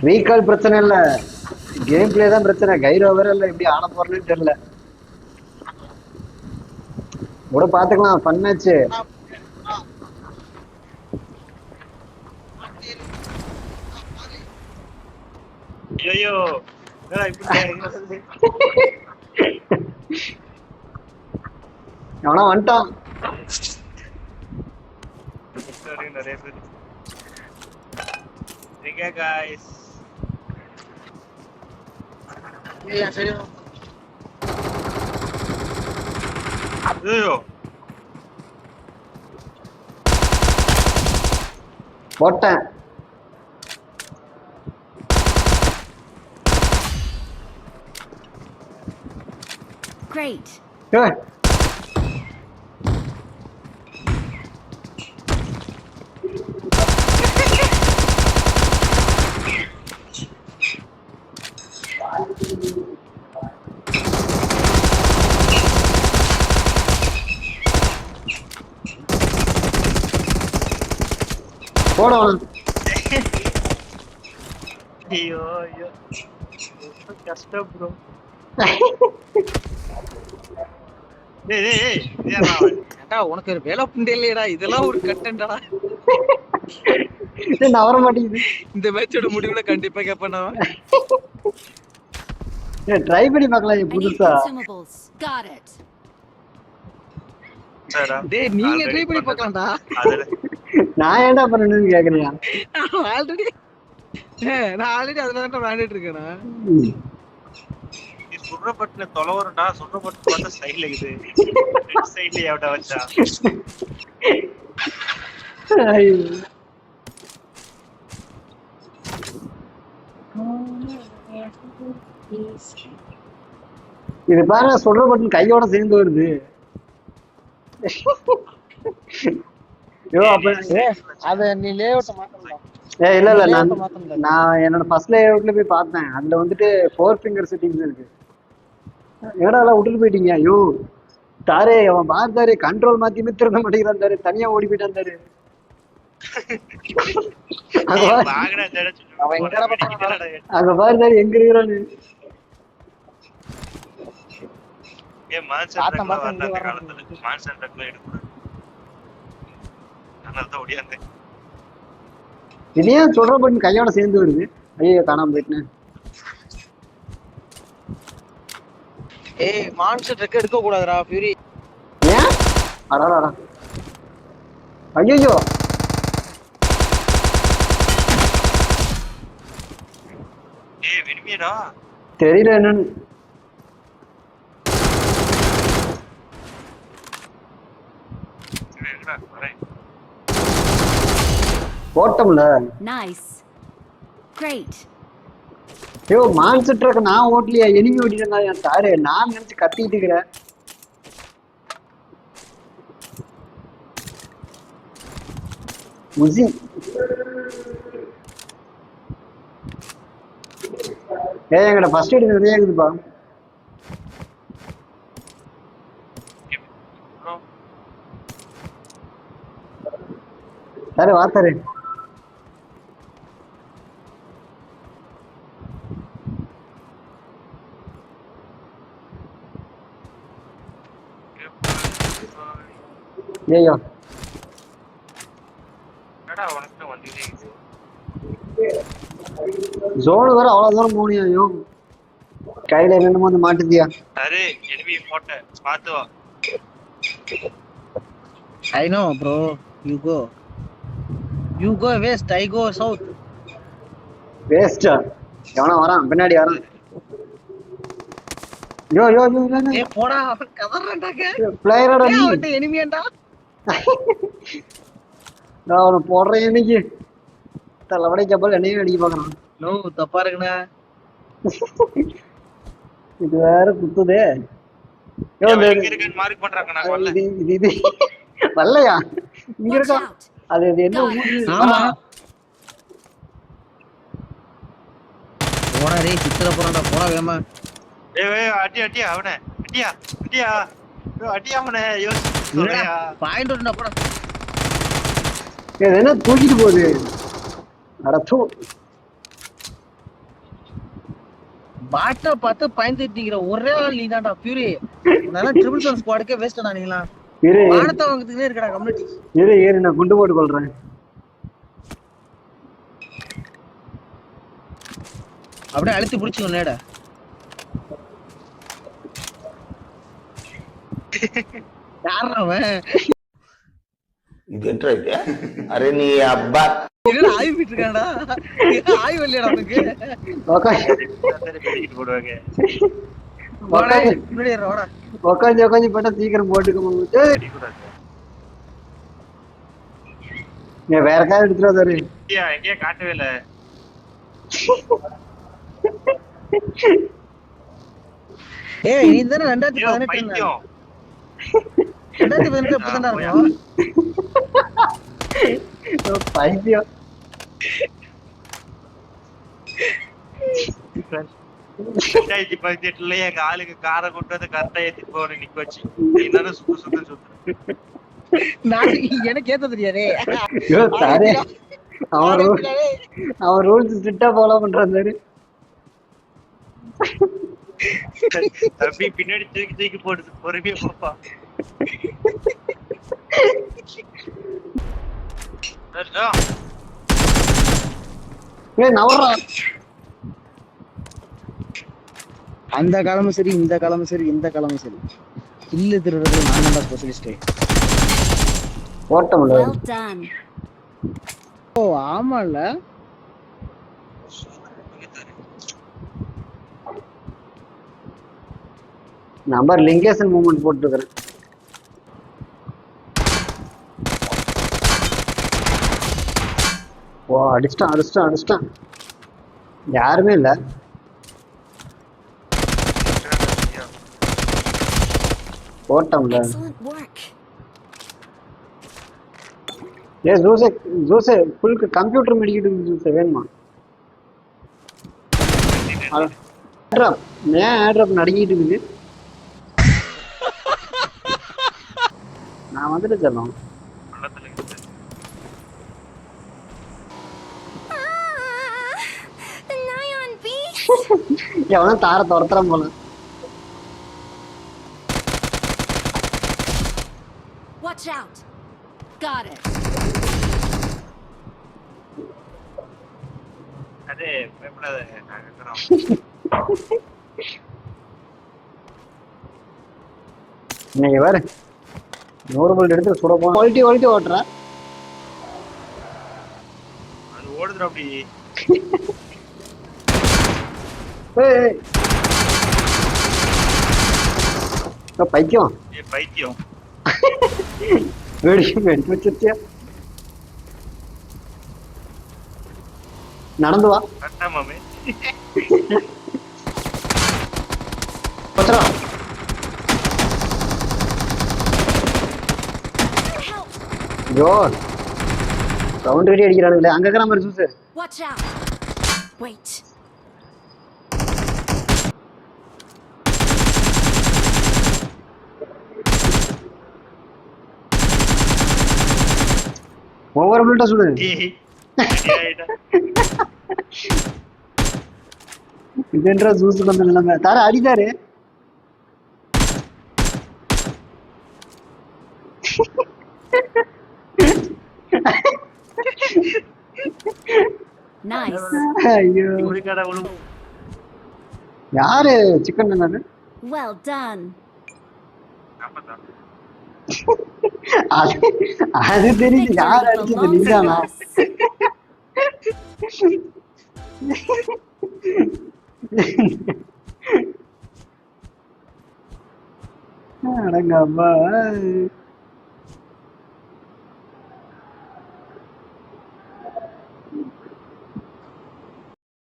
Recall பிரச்சனை இல்ல, game play தான் பிரச்சனை. கைரோ வேற இல்ல, எப்படி ஆட போறேன்னு தெரியல. கூட பாத்துக்கலாம், ஃபன் மேட்ச். ஐயோ எவனா வந்துட்டான். நிறைய பேர் guys. ஐயோ போட்டேன். Great. ஏய், போடணும். ஐயோ ஐயோ கஷ்டம் ப்ரோ. உனக்கு ஒரு வேலை புண்டே இல்லையடா, இதெல்லாம் ஒரு கண்டென்டா. நவர மாட்டேங்குது. இந்த மேட்சோட முடிவுல கண்டிப்பா கேட்பேன். ட்ரை பண்ணி பார்க்கலாம். I need புதுசா consumables. Got it. டேய் நீங்க ட்ரை பண்ணி பார்க்கலாம்டா. நான் ஏன்டா பண்ணணும்னு கேக்குறியா? ஆல்ரெடி நான் அதுல தான் விளையாடிட்டு இருக்கேனா. நீ சுடுற பட்டுல தொலைவரடா, சுடுற பட்டு பார்த்தா சைடுல இருக்குது. சைடுல எவடா வச்சா? இது பாருங்க, சொல்ற பட்டன் கையோட சேர்ந்து வருது. ஐயோ அப்ப அத நீ லேஅவுட் மாத்தலாம். இல்ல இல்ல, நான் என்னோட ஃபர்ஸ்ட் லேஅவுட்ல போய் பார்த்தேன். அதுல வந்துட்டு 4 ஃபிங்கர் செட்டிங்ஸ் இருக்கு. ஏடா எல்லாம் விட்டுட்டு போயிட்டீங்க? ஐயோ தாரே, அவன் பார்த்தாரு கண்ட்ரோல் மாத்தி திருந்த மாட்டேங்கிறான் தாரு, தனியா ஓடி போயிட்டான் தாரு. அங்க பாரு தாரு எங்க இருக்கிறான்னு. இது ஏன் சொல்ற பட்டன் கையோட சேர்ந்து வருது? ஐயோ காணாம போயிட்டேன். ஏய் மான்ஸ்டர் ட்ரக் எடுக்க கூடாதுடா ஃபியூரி. ஏன்? அடடா ஐயோ ஏய் விடுமியடா, தெரியல என்னன்னு. ஓட்டம்ல. Nice. Great. ஐயோ மான்ஸ்டர் ட்ரக் நான் ஓட்டலையா, எனிமி ஓட்டிட்டு என் தாரு. நான் நினைச்சு கத்திட்டு இருக்கிறேன். முசி எங்கட ஃபர்ஸ்ட் எய்ட் நிறைய இருக்குதுப்பா. சரி வாத்தாரு. ஐயோ ஜோனு வேற அவ்வளவு தூரம் போனியா? ஐயோ கையில ரெண்டு வந்து மாட்டுதியா? அரே எனிமி போட்ட பாத்து வா. I know bro, you go west, I go south. வேஸ்டா எவனா வரான், பின்னாடி வரான். யோ யோ யோ ஏய் போடா, அவன் கதறறான்டா. பிளேயரோட நீ அவன் எனிமியாண்டா. நான் அவன போடுறேன். இன்னைக்கு தலவடை கப்பல் என்னையும் அடிக்க பாக்குறான். நோ தப்பா இருக்குண்ணா. இது வேற குத்துதே. மார்க் பண்றாங்க. நான் வரல. இது வரலையா? இங்க Watch இருக்கா? out. அது என்ன ஊரு? ஆமா போடா டேய், சித்திர போறான்டா, போடா வேமா. ஏய் அடி அடி அவனே, அடியா அடியா அடியா அவனே. யோசியா பாயிண்ட் ஒண்ணா போடா. இது என்ன தூக்கிட்டு போகுது? அடத்து பாட்டை பார்த்து பயந்துட்டீங்கிற ஒரே ஆள் நீ தான்டா பியூரி. உன்னால ட்ரிபிள் செவன் ஸ்குவாடுக்கே வேஸ்டா நீங்களா. இரு வானத்தை வாங்குறதுக்குனே இருக்கடா கம்யூனிட்டி. இரு நான் குண்டு போட்டு கொள்றேன். அப்படியே அழுத்தி பிடிச்சுக்கோ நேட. யாரா அவன்? இது என்ன இது? அரே நீ அப்பா என்னடா ஆய் விட்டு இருக்கான்டா. ஆய் வரலடா அவனுக்கு. போடுவாங்க. வாடா முன்னாடி ஏறு வாடா. உக்காந்து போட்டா சீக்கிரம் போட்டுக்க போகுது. நீ வேற கார் எடுத்துட்டு வந்தாரு. எங்கேயா காட்டவே இல்ல. ஏய் நீ தானே 2018 2018 புதன்டா இருக்கும். பைத்தியம். 2018 எங்க ஆளுக்கு காரை கொண்டு வந்து கரெக்டா ஏத்தி போற நிக்க வச்சு என்னன்னு சுத்து நான் எனக்கு ஏத்த தெரியாதே. அவன் ரூல்ஸ் ஸ்ட்ரிக்ட்டா ஃபாலோ பண்றாரு. தம்பி பின்னாடி தூக்கி போடுது பொறுமையா போப்பா. அந்த காலமும் சரி இந்த காலமும் சரி இந்த காலமும் சரி இல்ல திருடுறது நான் தான் ஸ்பெஷலிஸ்ட். ஓட்டம்ல Well done. ஓ ஆமால. நம்பர் லிங்கேஷன் மூவ்மெண்ட் போட்டுருக்கேன். ஓ அடிச்சிட்டான். யாருமே இல்ல. ஓட்டம்ல. Excellent work. ஏ ஜூஸே ஃபுல் கம்ப்யூட்டர் மெடிக்கெட் ஜூஸே வேணுமா? ட்ராப் நடுங்கிட்டு இருக்குது. நான் வந்துட்டு செல்லும். Neon beast. எவனும் தார துரத்துறான் போல. Watch out. Got it. அதே பயப்படாத நாங்க இருக்கறோம். இன்னைக்கு வேற 100 புல்லட் எடுத்து சுட போன குவாலிட்டி ஓட்டுறா. அது ஓடுதுடா அப்படி. ஏய் பைத்தியம். பைத்தியம். வெடி வச்சிருச்சியா? நடந்து வா. கட்டாமாமே. பச்சரா. யோ சவுண்ட் ரெடி அடிக்கிறானுங்களே. அங்க இருக்கற மாதிரி juice. Watch out. Wait. Over புல்லட்டா சுடு. இதென்றா ஜூஸ் வந்து நிலைமை. தார அடிதாரு. Nice. ஐயோ யாரு சிக்கன் என்னது? Well done. அது தெரியுது. யார் அடிச்சது? நீதானா? அடங்கப்பா.